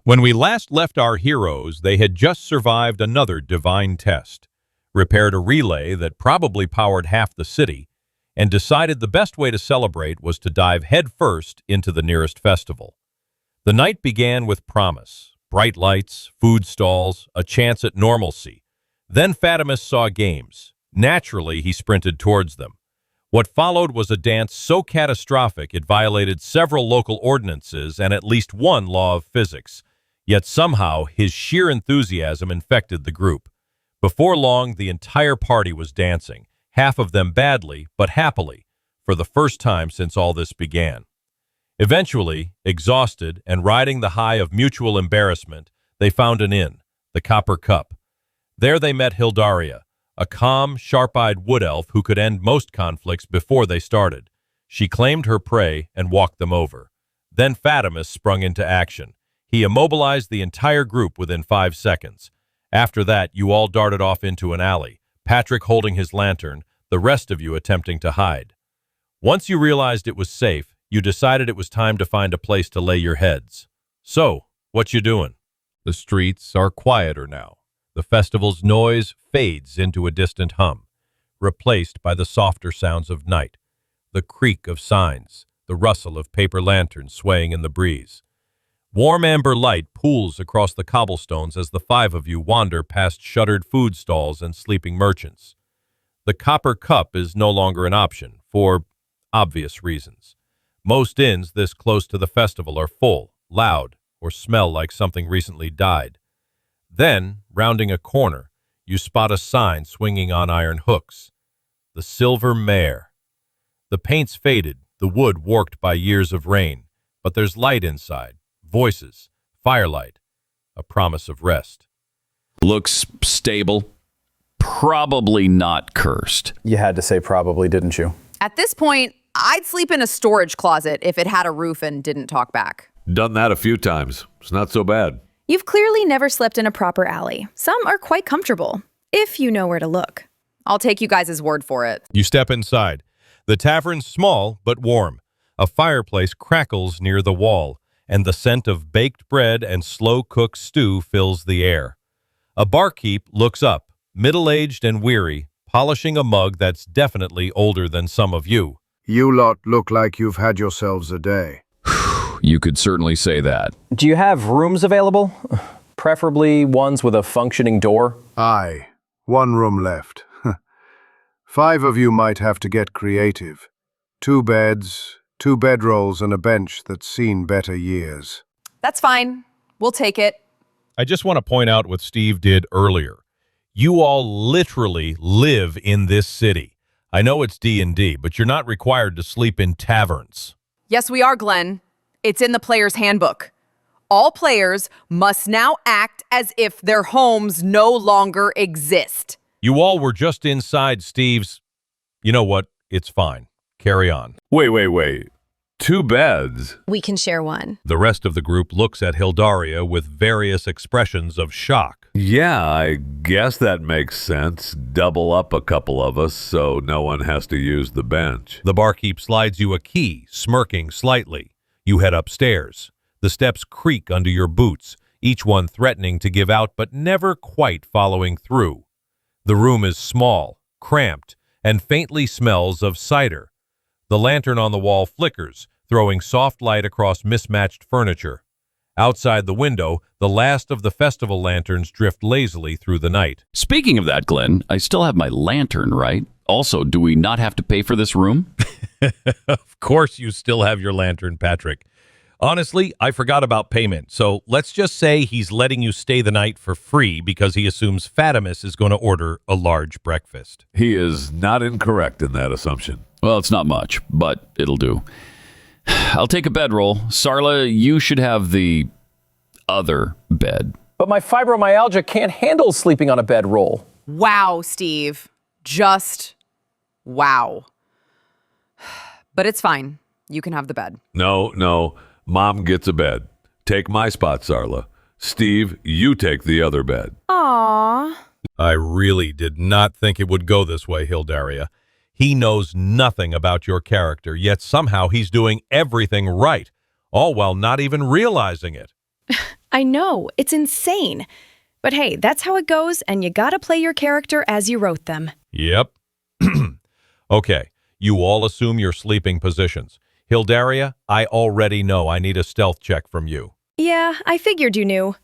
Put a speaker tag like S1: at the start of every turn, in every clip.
S1: When we last left our heroes, they had just survived another divine test, repaired a relay that probably powered half the city, and decided the best way to celebrate was to dive headfirst into the nearest festival. The night began with promise, bright lights, food stalls, a chance at normalcy. Then Fatimus saw games. Naturally, he sprinted towards them. What followed was a dance so catastrophic it violated several local ordinances and at least one law of physics. Yet somehow, his sheer enthusiasm infected the group. Before long, the entire party was dancing, half of them badly, but happily, for the first time since all this began. Eventually, exhausted and riding the high of mutual embarrassment, they found an inn, the Copper Cup. There they met Hildaria, a calm, sharp-eyed wood elf who could end most conflicts before they started. She claimed her prey and walked them over. Then Fatimus sprung into action. He immobilized the entire group within 5 seconds. After that, you all darted off into an alley, Patrick holding his lantern, the rest of you attempting to hide. Once you realized it was safe, you decided it was time to find a place to lay your heads. So, what you doing? The streets are quieter now. The festival's noise fades into a distant hum, replaced by the softer sounds of night, the creak of signs, the rustle of paper lanterns swaying in the breeze. Warm amber light pools across the cobblestones as the 5 of you wander past shuttered food stalls and sleeping merchants. The Copper Cup is no longer an option, for obvious reasons. Most inns this close to the festival are full, loud, or smell like something recently died. Then, rounding a corner, you spot a sign swinging on iron hooks. The Silver Mare. The paint's faded, the wood warped by years of rain, but there's light inside. Voices, firelight, a promise of rest.
S2: Looks stable. Probably not cursed.
S3: You had to say probably, didn't you?
S4: At this point, I'd sleep in a storage closet if it had a roof and didn't talk back.
S5: Done that a few times. It's not so bad.
S6: You've clearly never slept in a proper alley. Some are quite comfortable, if you know where to look.
S4: I'll take you guys' word for it.
S1: You step inside. The tavern's small but warm. A fireplace crackles near the wall, and the scent of baked bread and slow-cooked stew fills the air. A barkeep looks up, middle-aged and weary, polishing a mug that's definitely older than some of you.
S7: You lot look like you've had yourselves a day.
S2: You could certainly say that.
S3: Do you have rooms available? Preferably ones with a functioning door?
S7: Aye, 1 room left. 5 of you might have to get creative. 2 beds, 2 bedrolls, and a bench that's seen better years.
S4: That's fine. We'll take it.
S1: I just want to point out what Steve did earlier. You all literally live in this city. I know it's D&D, but you're not required to sleep in taverns.
S4: Yes, we are, Glenn. It's in the player's handbook. All players must now act as if their homes no longer exist.
S1: You all were just inside Steve's... You know what? It's fine. Carry on.
S5: Wait. 2 beds?
S6: We can share one.
S1: The rest of the group looks at Hildaria with various expressions of shock.
S5: Yeah, I guess that makes sense. Double up a couple of us so no one has to use the bench.
S1: The barkeep slides you a key, smirking slightly. You head upstairs. The steps creak under your boots, each one threatening to give out but never quite following through. The room is small, cramped, and faintly smells of cider. The lantern on the wall flickers, throwing soft light across mismatched furniture. Outside the window, the last of the festival lanterns drift lazily through the night.
S2: Speaking of that, Glenn, I still have my lantern, right? Also, do we not have to pay for this room?
S1: Of course you still have your lantern, Patrick. Honestly, I forgot about payment, so let's just say he's letting you stay the night for free because he assumes Fatimus is going to order a large breakfast.
S5: He is not incorrect in that assumption.
S2: Well, it's not much, but it'll do. I'll take a bedroll. Sarla, you should have the other bed.
S3: But my fibromyalgia can't handle sleeping on a bedroll.
S4: Wow, Steve. Just wow. But it's fine. You can have the bed.
S5: No. Mom gets a bed. Take my spot, Sarla. Steve, you take the other bed.
S6: Aww.
S1: I really did not think it would go this way, Hildaria. He knows nothing about your character, yet somehow he's doing everything right, all while not even realizing it.
S6: I know, it's insane. But hey, that's how it goes, and you gotta play your character as you wrote them.
S1: Yep. Okay, you all assume your sleeping positions. Hildaria, I already know I need a stealth check from you.
S6: Yeah, I figured you knew.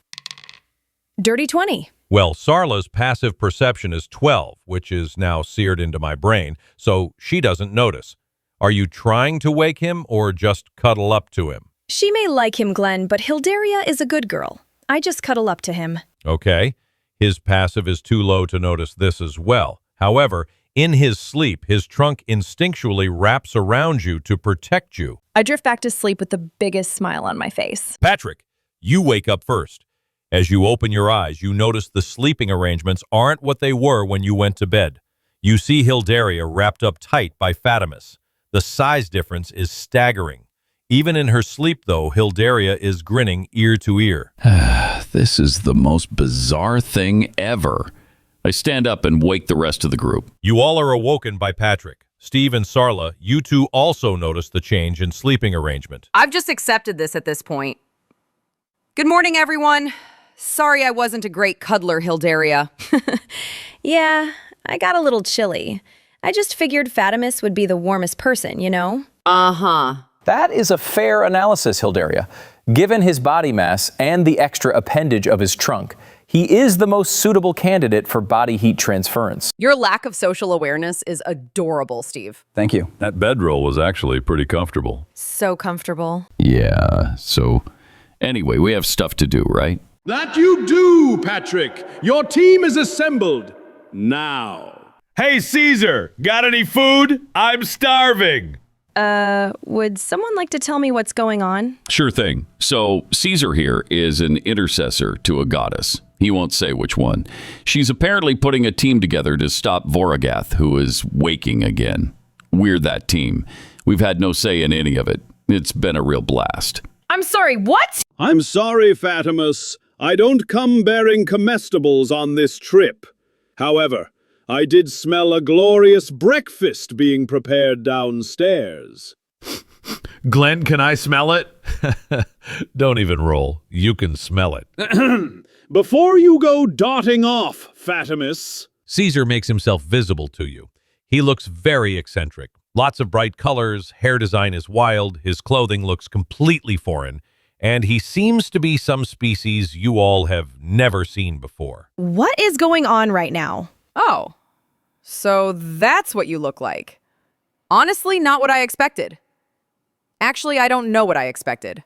S6: Dirty 20.
S1: Well, Sarla's passive perception is 12, which is now seared into my brain, so she doesn't notice. Are you trying to wake him or just cuddle up to him?
S6: She may like him, Glenn, but Hildaria is a good girl. I just cuddle up to him.
S1: Okay. His passive is too low to notice this as well. However, in his sleep, his trunk instinctually wraps around you to protect you.
S6: I drift back to sleep with the biggest smile on my face.
S1: Patrick, you wake up first. As you open your eyes, you notice the sleeping arrangements aren't what they were when you went to bed. You see Hildaria wrapped up tight by Fatimus. The size difference is staggering. Even in her sleep, though, Hildaria is grinning ear to ear.
S2: This is the most bizarre thing ever. I stand up and wake the rest of the group.
S1: You all are awoken by Patrick. Steve and Sarla, you two also notice the change in sleeping arrangement.
S4: I've just accepted this at this point. Good morning, everyone. Sorry I wasn't a great cuddler, Hildaria.
S6: Yeah, I got a little chilly. I just figured Fatimus would be the warmest person, you know?
S4: Uh-huh.
S3: That is a fair analysis, Hildaria. Given his body mass and the extra appendage of his trunk, he is the most suitable candidate for body heat transference.
S4: Your lack of social awareness is adorable, Steve.
S3: Thank you.
S5: That bedroll was actually pretty comfortable.
S4: So comfortable.
S2: Yeah, so anyway, we have stuff to do, right?
S8: That you do, Patrick. Your team is assembled. Now.
S5: Hey, Caesar, got any food? I'm starving.
S6: Would someone like to tell me what's going on?
S2: Sure thing. So Caesar here is an intercessor to a goddess. He won't say which one. She's apparently putting a team together to stop Voragath, who is waking again. We're that team. We've had no say in any of it. It's been a real blast.
S6: I'm sorry, what?
S8: I'm sorry, Fatimus. I don't come bearing comestibles on this trip. However, I did smell a glorious breakfast being prepared downstairs.
S5: Glenn, can I smell it?
S1: Don't even roll. You can smell it.
S8: Before you go dotting off, Fatimus.
S1: Caesar makes himself visible to you. He looks very eccentric. Lots of bright colors, hair design is wild, his clothing looks completely foreign, and he seems to be some species you all have never seen before.
S6: What is going on right now?
S4: Oh, so that's what you look like. Honestly, not what I expected. Actually, I don't know what I expected.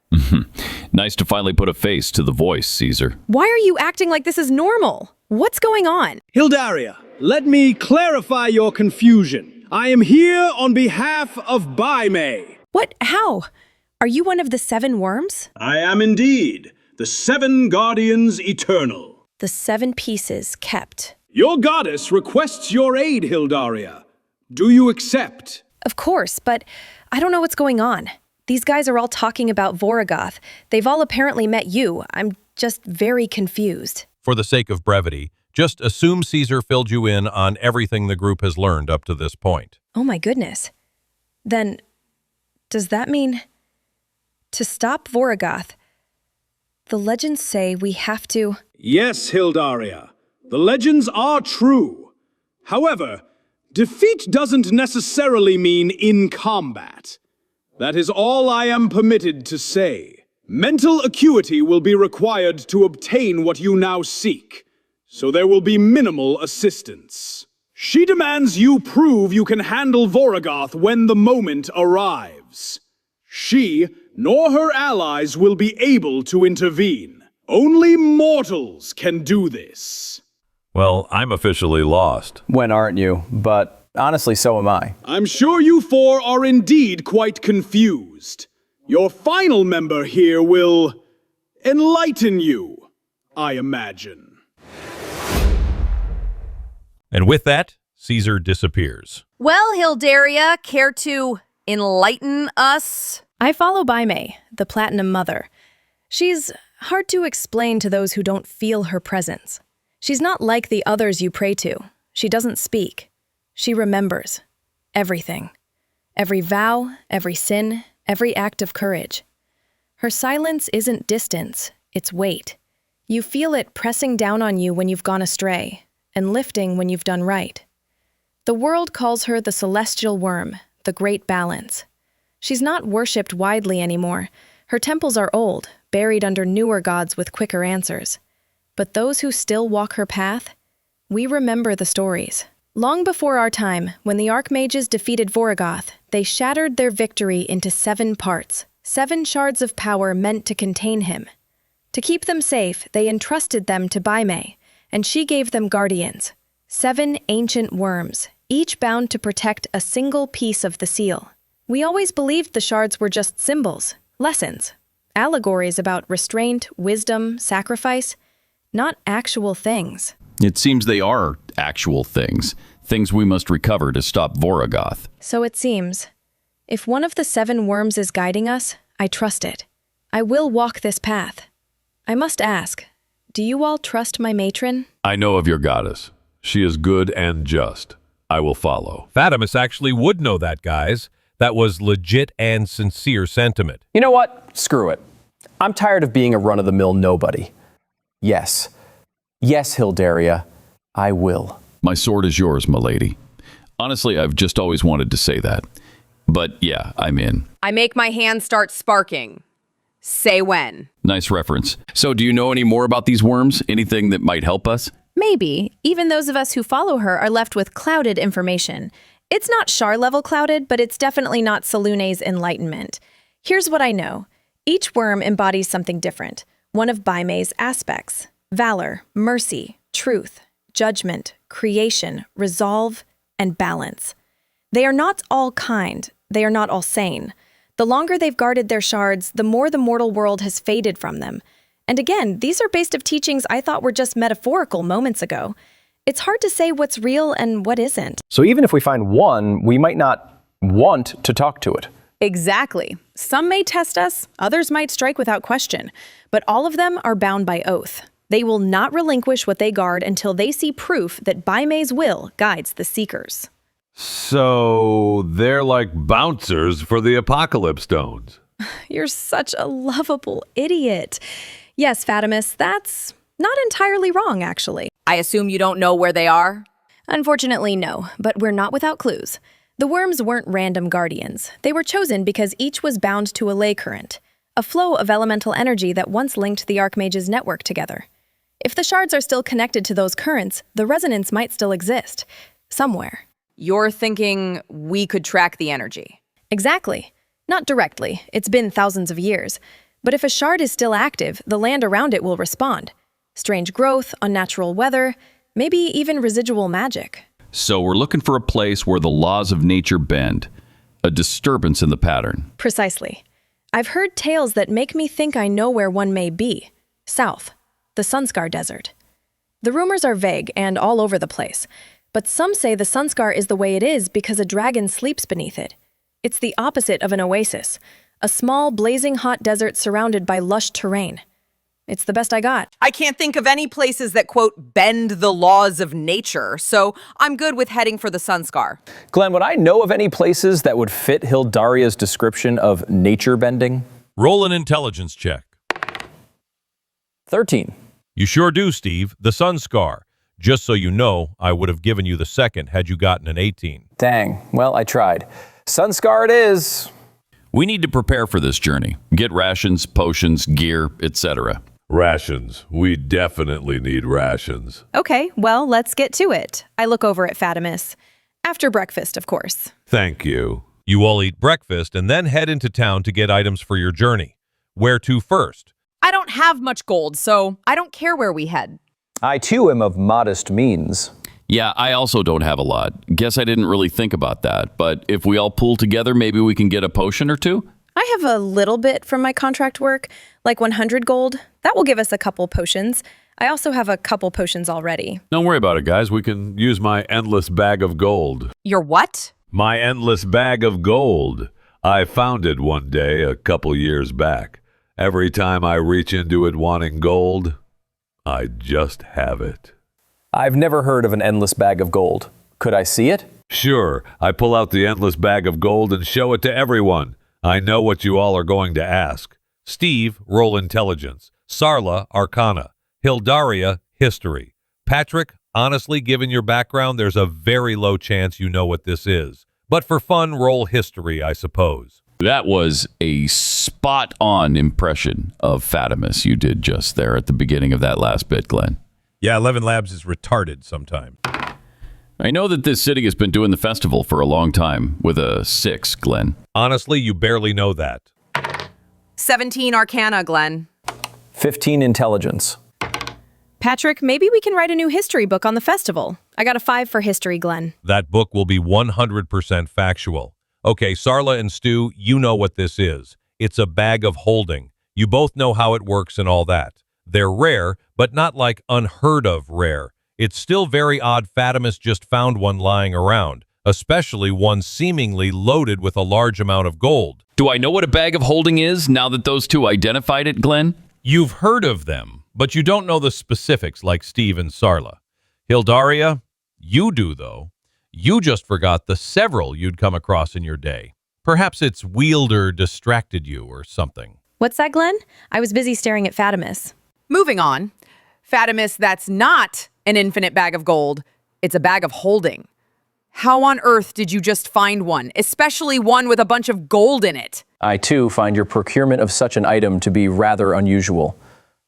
S2: Nice to finally put a face to the voice, Caesar.
S6: Why are you acting like this is normal? What's going on?
S8: Hildaria, let me clarify your confusion. I am here on behalf of Baime.
S6: What? How? Are you one of the 7 worms?
S8: I am indeed the 7 Guardians Eternal.
S6: The 7 pieces kept.
S8: Your goddess requests your aid, Hildaria. Do you accept?
S6: Of course, but I don't know what's going on. These guys are all talking about Voragath. They've all apparently met you. I'm just very confused.
S1: For the sake of brevity, just assume Caesar filled you in on everything the group has learned up to this point.
S6: Oh my goodness. Then, does that mean to stop Voragath, the legends say we have to...
S8: Yes, Hildaria. The legends are true. However, defeat doesn't necessarily mean in combat. That is all I am permitted to say. Mental acuity will be required to obtain what you now seek, so there will be minimal assistance. She demands you prove you can handle Voragath when the moment arrives. She, nor her allies, will be able to intervene. Only mortals can do this.
S5: Well, I'm officially lost.
S3: When aren't you? But honestly, so am I.
S8: I'm sure you 4 are indeed quite confused. Your final member here will enlighten you, I imagine.
S1: And with that, Caesar disappears.
S4: Well, Hildaria, care to enlighten us?
S6: I follow Baime, the Platinum Mother. She's hard to explain to those who don't feel her presence. She's not like the others you pray to. She doesn't speak. She remembers. Everything. Every vow, every sin, every act of courage. Her silence isn't distance, its weight. You feel it pressing down on you when you've gone astray, and lifting when you've done right. The world calls her the celestial worm, the great balance. She's not worshipped widely anymore. Her temples are old, buried under newer gods with quicker answers. But those who still walk her path, we remember the stories. Long before our time, when the Archmages defeated Vorgoth, they shattered their victory into 7 parts, 7 shards of power meant to contain him. To keep them safe, they entrusted them to Baimei, and she gave them guardians, 7 ancient worms, each bound to protect a single piece of the seal. We always believed the shards were just symbols, lessons, allegories about restraint, wisdom, sacrifice, not actual things.
S2: It seems they are actual things we must recover to stop Vorgoth.
S6: So it seems. If one of the 7 worms is guiding us, I trust it. I will walk this path. I must ask, do you all trust my matron?
S5: I know of your goddess. She is good and just. I will follow.
S1: Fatimus actually would know that, guys. That was legit and sincere sentiment.
S3: You know what? Screw it. I'm tired of being a run-of-the-mill nobody. Yes. Yes, Hildaria, I will.
S2: My sword is yours, milady. Honestly, I've just always wanted to say that. But yeah, I'm in.
S4: I make my hand start sparking. Say when.
S2: Nice reference. So do you know any more about these worms? Anything that might help us?
S6: Maybe. Even those of us who follow her are left with clouded information. It's not Shar-level clouded, but it's definitely not Selune's enlightenment. Here's what I know. Each worm embodies something different. One of Baimei's aspects. Valor, mercy, truth, judgment, creation, resolve, and balance. They are not all kind. They are not all sane. The longer they've guarded their shards, the more the mortal world has faded from them. And again, these are based of teachings I thought were just metaphorical moments ago. It's hard to say what's real and what isn't.
S3: So even if we find one, we might not want to talk to it.
S6: Exactly. Some may test us, others might strike without question, but all of them are bound by oath. They will not relinquish what they guard until they see proof that Baimei's will guides the seekers.
S5: So they're like bouncers for the Apocalypse Stones.
S6: You're such a lovable idiot. Yes, Fatimus, that's not entirely wrong, actually.
S4: I assume you don't know where they are?
S6: Unfortunately, no, but we're not without clues. The worms weren't random guardians. They were chosen because each was bound to a ley current, a flow of elemental energy that once linked the Archmage's network together. If the shards are still connected to those currents, the resonance might still exist, somewhere.
S4: You're thinking we could track the energy.
S6: Exactly. Not directly. It's been thousands of years. But if a shard is still active, the land around it will respond. Strange growth, unnatural weather, maybe even residual magic.
S2: So we're looking for a place where the laws of nature bend, a disturbance in the pattern.
S6: Precisely. I've heard tales that make me think I know where one may be. South, the Sunscar Desert. The rumors are vague and all over the place, but some say the Sunscar is the way it is because a dragon sleeps beneath it. It's the opposite of an oasis, a small, blazing hot desert surrounded by lush terrain. It's the best I got.
S4: I can't think of any places that, quote, bend the laws of nature, so I'm good with heading for the Sunscar.
S3: Glenn, would I know of any places that would fit Hildaria's description of nature bending?
S1: Roll an intelligence check.
S3: 13.
S1: You sure do, Steve. The Sunscar. Just so you know, I would have given you the second had you gotten an 18.
S3: Dang. Well, I tried. Sunscar it is.
S2: We need to prepare for this journey. Get rations, potions, gear, etc.
S5: Rations. We definitely need rations.
S6: Okay, well, let's get to it. I look over at Fatimus. After breakfast, of course.
S5: Thank you.
S1: You all eat breakfast and then head into town to get items for your journey. Where to first?
S4: I don't have much gold, so I don't care where we head.
S3: I, too, am of modest means.
S2: Yeah, I also don't have a lot. Guess I didn't really think about that, but if we all pool together, maybe we can get a potion or two?
S6: I have a little bit from my contract work, like 100 gold. That will give us a couple potions. I also have a couple potions already.
S5: Don't worry about it, guys. We can use my endless bag of gold.
S4: Your what?
S5: My endless bag of gold. I found it one day a couple years back. Every time I reach into it wanting gold, I just have it.
S3: I've never heard of an endless bag of gold. Could I see it?
S5: Sure, I pull out the endless bag of gold and show it to everyone. I know what you all are going to ask.
S1: Steve, roll intelligence. Sarla, Arcana. Hildaria, History. Patrick, honestly, given your background, there's a very low chance you know what this is. But for fun, roll History, I suppose.
S2: That was a spot-on impression of Fatimus you did just there at the beginning of that last bit, Glenn.
S1: Yeah, 11 Labs is retarded sometime.
S2: I know that this city has been doing the festival for a long time with a 6, Glenn.
S1: Honestly, you barely know that.
S4: 17 Arcana, Glenn.
S3: 15 Intelligence.
S6: Patrick, maybe we can write a new history book on the festival. I got a 5 for history, Glenn.
S1: That book will be 100% factual. Okay, Sarla and Stu, you know what this is. It's a bag of holding. You both know how it works and all that. They're rare, but not like unheard of rare. It's still very odd Fatimus just found one lying around, especially one seemingly loaded with a large amount of gold.
S2: Do I know what a bag of holding is now that those two identified it, Glenn?
S1: You've heard of them, but you don't know the specifics like Steve and Sarla. Hildaria, you do, though. You just forgot the several you'd come across in your day. Perhaps its wielder distracted you or something.
S6: What's that, Glenn? I was busy staring at Fatimus.
S4: Moving on. Fatimus, that's not an infinite bag of gold. It's a bag of holding. How on earth did you just find one, especially one with a bunch of gold in it?
S3: I, too, find your procurement of such an item to be rather unusual.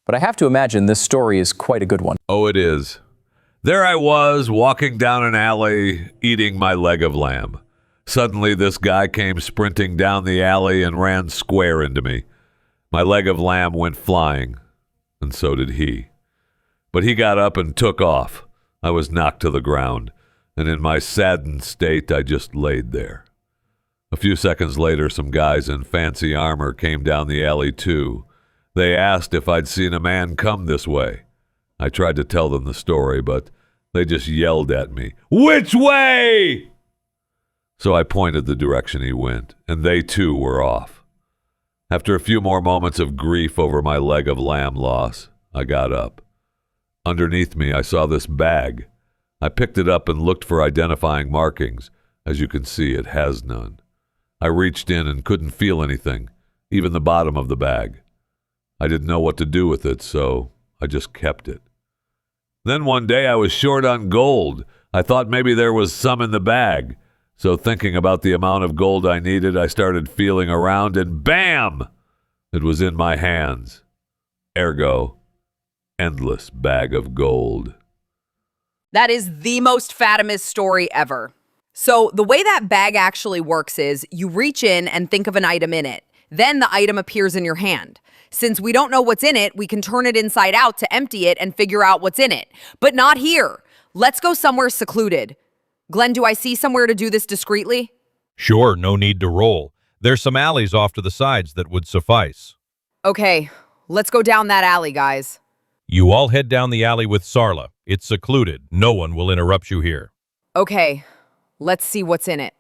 S3: But I have to imagine this story is quite a good one.
S5: Oh, it is. There I was, walking down an alley, eating my leg of lamb. Suddenly, this guy came sprinting down the alley and ran square into me. My leg of lamb went flying, and so did he. But he got up and took off. I was knocked to the ground, and in my saddened state, I just laid there. A few seconds later, some guys in fancy armor came down the alley, too. They asked if I'd seen a man come this way. I tried to tell them the story, but they just yelled at me, "Which way?" So I pointed the direction he went, and they too were off. After a few more moments of grief over my leg of lamb loss, I got up. Underneath me, I saw this bag. I picked it up and looked for identifying markings. As you can see, it has none. I reached in and couldn't feel anything, even the bottom of the bag. I didn't know what to do with it, so I just kept it. Then one day I was short on gold. I thought maybe there was some in the bag. So thinking about the amount of gold I needed, I started feeling around and bam! It was in my hands. Ergo, endless bag of gold.
S4: That is the most Fatimus story ever. So the way that bag actually works is you reach in and think of an item in it. Then the item appears in your hand. Since we don't know what's in it, we can turn it inside out to empty it and figure out what's in it. But not here. Let's go somewhere secluded. Glenn, do I see somewhere to do this discreetly?
S1: Sure, no need to roll. There's some alleys off to the sides that would suffice.
S4: Okay, let's go down that alley, guys.
S1: You all head down the alley with Sarla. It's secluded. No one will interrupt you here.
S4: Okay, let's see what's in it.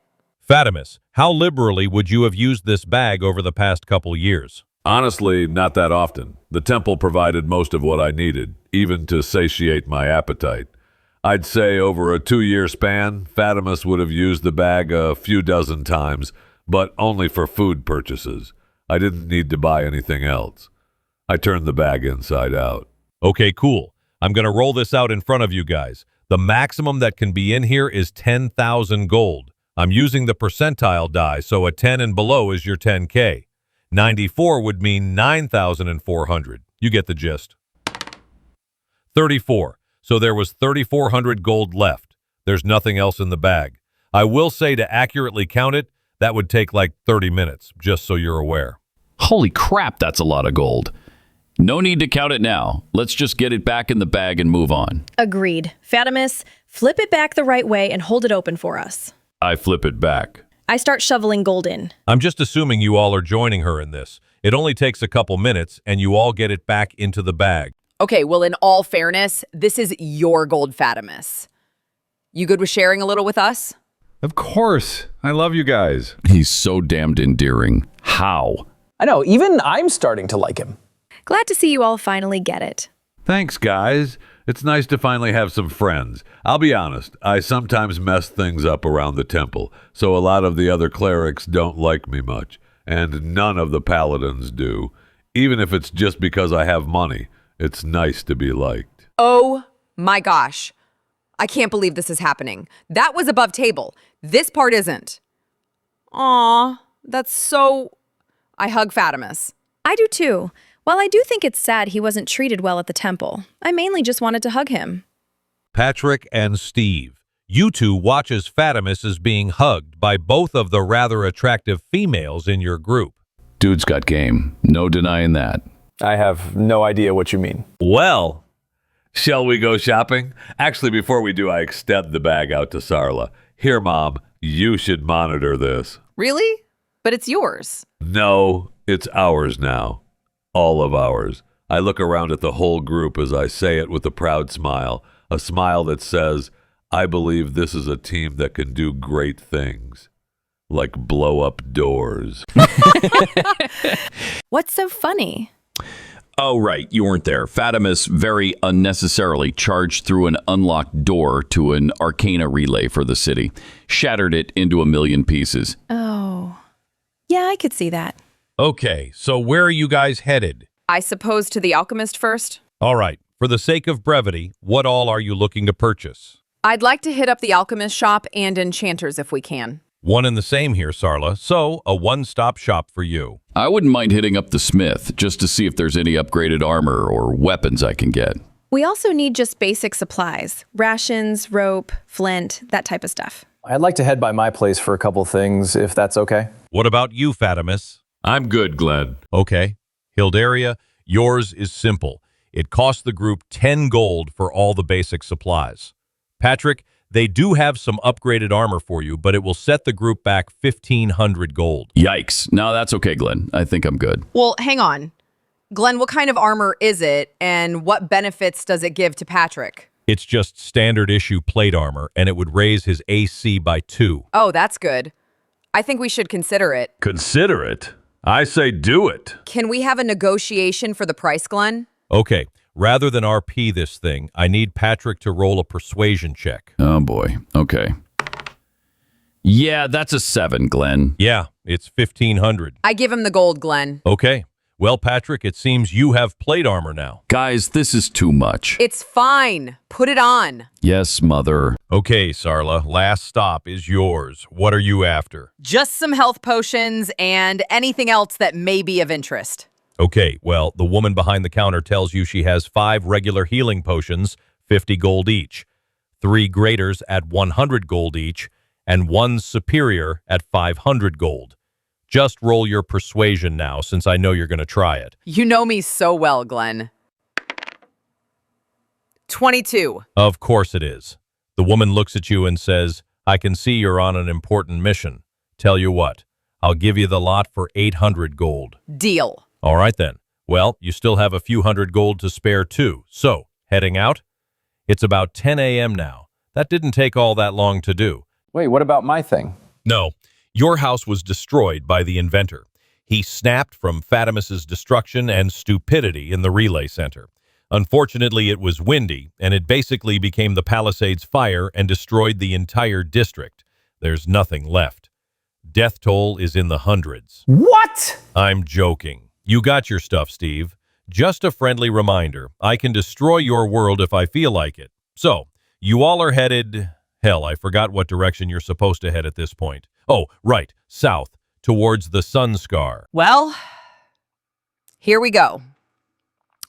S1: Fatimus, how liberally would you have used this bag over the past couple years?
S5: Honestly, not that often. The temple provided most of what I needed, even to satiate my appetite. I'd say over a 2-year span, Fatimus would have used the bag a few dozen times, but only for food purchases. I didn't need to buy anything else. I turned the bag inside out.
S1: Okay, cool. I'm going to roll this out in front of you guys. The maximum that can be in here is 10,000 gold. I'm using the percentile die, so a 10 and below is your 10K. 94 would mean 9,400. You get the gist. 34. So there was 3,400 gold left. There's nothing else in the bag. I will say to accurately count it, that would take like 30 minutes, just so you're aware.
S2: Holy crap, that's a lot of gold. No need to count it now. Let's just get it back in the bag and move on.
S6: Agreed. Fatimus, flip it back the right way and hold it open for us.
S5: I flip it back.
S6: I start shoveling gold in.
S1: I'm just assuming you all are joining her in this. It only takes a couple minutes, and you all get it back into the bag.
S4: Okay, well, in all fairness, this is your gold, Fatimus. You good with sharing a little with us?
S9: Of course. I love you guys.
S2: He's so damned endearing. How?
S3: I know, even I'm starting to like him.
S6: Glad to see you all finally get it.
S5: Thanks, guys. It's nice to finally have some friends. I'll be honest, I sometimes mess things up around the temple, so a lot of the other clerics don't like me much, and none of the paladins do. Even if it's just because I have money, it's nice to be liked.
S4: Oh my gosh. I can't believe this is happening. That was above table. This part isn't. Aw, that's so... I hug Fatimus.
S6: I do too. While I do think it's sad he wasn't treated well at the temple, I mainly just wanted to hug him.
S1: Patrick and Steve, you two watch as Fatimus is being hugged by both of the rather attractive females in your group.
S2: Dude's got game. No denying that.
S3: I have no idea what you mean.
S5: Well, shall we go shopping? Actually, before we do, I extend the bag out to Sarla. Here, Mom, you should monitor this.
S4: Really? But it's yours.
S5: No, it's ours now. All of ours. I look around at the whole group as I say it with a proud smile. A smile that says, I believe this is a team that can do great things. Like blow up doors.
S6: What's so funny?
S2: Oh, right. You weren't there. Fatimus very unnecessarily charged through an unlocked door to an Arcana relay for the city, shattered it into a million pieces.
S6: Oh. Yeah, I could see that.
S1: Okay, so where are you guys headed?
S4: I suppose to the alchemist first?
S1: All right, for the sake of brevity, what all are you looking to purchase?
S4: I'd like to hit up the alchemist shop and enchanters if we can.
S1: One and the same here, Sarla, so a one-stop shop for you.
S2: I wouldn't mind hitting up the smith just to see if there's any upgraded armor or weapons I can get.
S6: We also need just basic supplies. Rations, rope, flint, that type of stuff.
S3: I'd like to head by my place for a couple things, if that's okay.
S1: What about you, Fatimus?
S5: I'm good, Glenn.
S1: Okay. Hildaria, yours is simple. It costs the group 10 gold for all the basic supplies. Patrick, they do have some upgraded armor for you, but it will set the group back 1,500 gold.
S2: Yikes. No, that's okay, Glenn. I think I'm good.
S4: Well, hang on. Glenn, what kind of armor is it, and what benefits does it give to Patrick?
S1: It's just standard issue plate armor, and it would raise his AC by 2.
S4: Oh, that's good. I think we should consider it.
S5: Consider it. I say do it.
S4: Can we have a negotiation for the price, Glenn?
S1: Okay, rather than RP this thing, I need Patrick to roll a persuasion check.
S2: Oh, boy. Okay. Yeah, that's a 7, Glenn.
S1: Yeah, it's 1,500.
S4: I give him the gold, Glenn.
S1: Okay. Well, Patrick, it seems you have plate armor now.
S2: Guys, this is too much.
S4: It's fine. Put it on.
S2: Yes, mother.
S1: Okay, Sarla, last stop is yours. What are you after?
S4: Just some health potions and anything else that may be of interest.
S1: Okay, well, the woman behind the counter tells you she has 5 regular healing potions, 50 gold each, 3 graders at 100 gold each, and 1 superior at 500 gold. Just roll your persuasion now, since I know you're going to try it.
S4: You know me so well, Glenn. 22.
S1: Of course it is. The woman looks at you and says, I can see you're on an important mission. Tell you what, I'll give you the lot for 800 gold.
S4: Deal.
S1: All right then. Well, you still have a few hundred gold to spare too. So, heading out? It's about 10 a.m. now. That didn't take all that long to do.
S3: Wait, what about my thing?
S1: No, your house was destroyed by the inventor. He snapped from Fatimus's destruction and stupidity in the relay center. Unfortunately, it was windy, and it basically became the Palisades fire and destroyed the entire district. There's nothing left. Death toll is in the hundreds.
S3: What?
S1: I'm joking. You got your stuff, Steve. Just a friendly reminder. I can destroy your world if I feel like it. So, you all are headed... Hell, I forgot what direction you're supposed to head at this point. Oh, right, south, towards the Sun Scar.
S4: Well, here we go.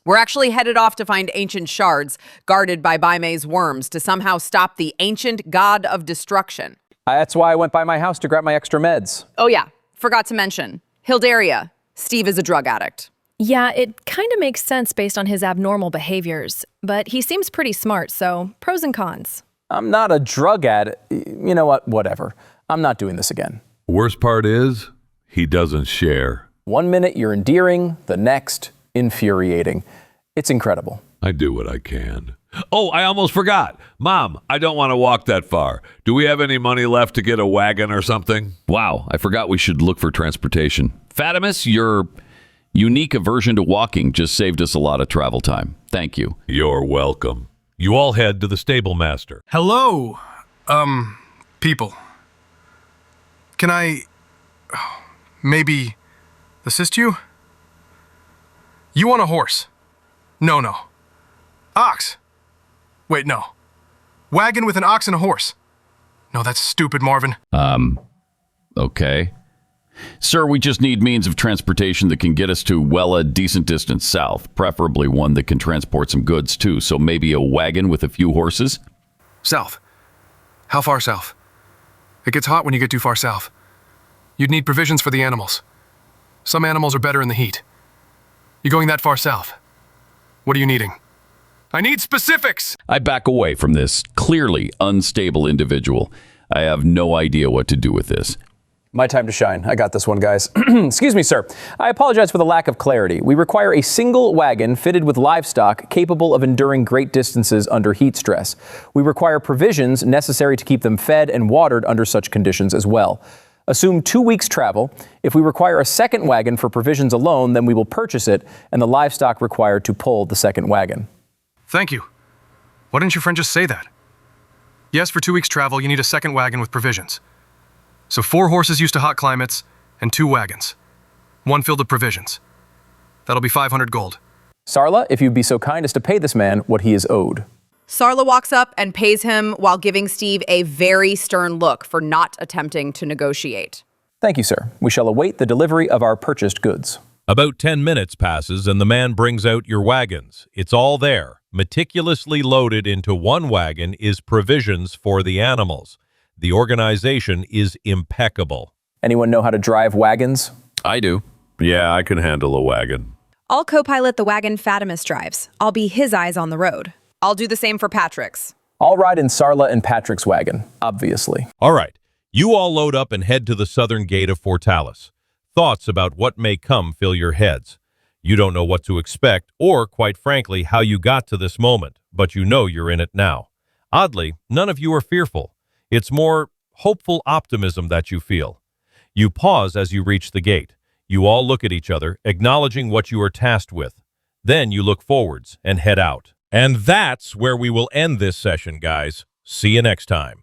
S4: We're actually headed off to find ancient shards guarded by Baime's worms to somehow stop the ancient god of destruction.
S3: That's why I went by my house to grab my extra meds.
S4: Oh yeah, forgot to mention. Hildaria, Steve is a drug addict.
S6: Yeah, it kind of makes sense based on his abnormal behaviors, but he seems pretty smart, so pros and cons.
S3: I'm not a drug addict. You know what? Whatever. I'm not doing this again.
S5: Worst part is, he doesn't share.
S3: 1 minute you're endearing, the next, infuriating. It's incredible.
S5: I do what I can. Oh, I almost forgot. Mom, I don't want to walk that far. Do we have any money left to get a wagon or something?
S2: Wow, I forgot we should look for transportation. Fatimus, your unique aversion to walking just saved us a lot of travel time. Thank you.
S5: You're welcome.
S1: You all head to the stable master.
S10: Hello, people. Can I maybe assist you? You want a horse? No. Ox. Wait, no. Wagon with an ox and a horse. No, that's stupid, Marvin.
S2: Okay. Sir, we just need means of transportation that can get us to, well, a decent distance south, preferably one that can transport some goods, too. So maybe a wagon with a few horses?
S10: South. How far south? It gets hot when you get too far south. You'd need provisions for the animals. Some animals are better in the heat. You going that far south? What are you needing? I need specifics!
S2: I back away from this clearly unstable individual. I have no idea what to do with this.
S3: My time to shine. I got this one, guys. Excuse me, sir. I apologize for the lack of clarity. We require a single wagon fitted with livestock capable of enduring great distances under heat stress. We require provisions necessary to keep them fed and watered under such conditions as well. Assume 2 weeks travel. If we require a second wagon for provisions alone, then we will purchase it and the livestock required to pull the second wagon.
S10: Thank you. Why didn't your friend just say that? Yes, for 2 weeks travel, you need a second wagon with provisions. So 4 horses used to hot climates and 2 wagons. 1 filled with provisions. That'll be 500 gold.
S3: Sarla, if you'd be so kind as to pay this man what he is owed.
S4: Sarla walks up and pays him while giving Steve a very stern look for not attempting to negotiate.
S3: Thank you, sir. We shall await the delivery of our purchased goods.
S1: About 10 minutes passes and the man brings out your wagons. It's all there. Meticulously loaded into one wagon is provisions for the animals. The organization is impeccable.
S3: Anyone know how to drive wagons?
S2: I do.
S5: Yeah, I can handle a wagon.
S11: I'll co-pilot the wagon Fatimus drives. I'll be his eyes on the road.
S4: I'll do the same for Patrick's.
S3: I'll ride in Sarla and Patrick's wagon, obviously.
S1: All right, you all load up and head to the southern gate of Fortalis. Thoughts about what may come fill your heads. You don't know what to expect or, quite frankly, how you got to this moment, but you know you're in it now. Oddly, none of you are fearful. It's more hopeful optimism that you feel. You pause as you reach the gate. You all look at each other, acknowledging what you are tasked with. Then you look forwards and head out. And that's where we will end this session, guys. See you next time.